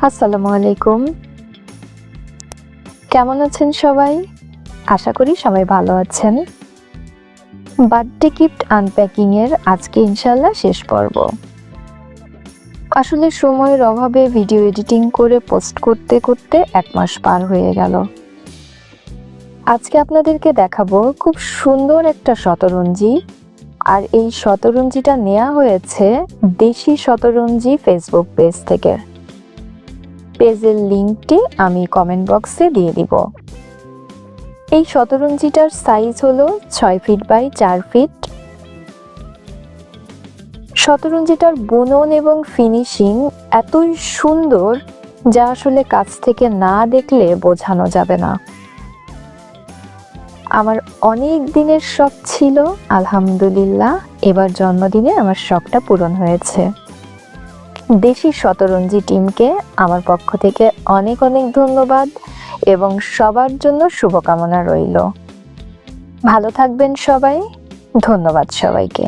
আসসালামু আলাইকুম। কেমন আছেন সবাই? আশা করি সবাই ভালো আছেন। বার্থডে গিফট আনপ্যাকিং এর আজকে ইনশাআল্লাহ শেষ পর্ব। আসলে সময়ের অভাবে ভিডিও এডিটিং করে পোস্ট করতে করতে 1 মাস পার হয়ে গেল। আজকে আপনাদেরকে দেখাবো খুব সুন্দর একটা শতরঞ্জি। আর এই শতরঞ্জিটা নেওয়া হয়েছে দেশি শতরঞ্জি ফেসবুক পেজ থেকে। পেজের লিংকটি আমি কমেন্ট বক্সে দিয়ে দিব। এই শতরঞ্জিটার সাইজ হলো 6 ফিট বাই 4 ফিট। শতরঞ্জিটার বুনন এবং ফিনিশিং এতই সুন্দর যা আসলে কাছ থেকে না দেখলে বোঝানো যাবে না। আমার অনেক দিনের শখ ছিল, আলহামদুলিল্লাহ এবার জন্মদিনে আমার শখটা পূরণ হয়েছে। দেশি শতরঞ্জি টিমকে আমার পক্ষ থেকে অনেক অনেক ধন্যবাদ এবং সবার জন্য শুভকামনা রইল। ভালো থাকবেন সবাই। ধন্যবাদ সবাইকে।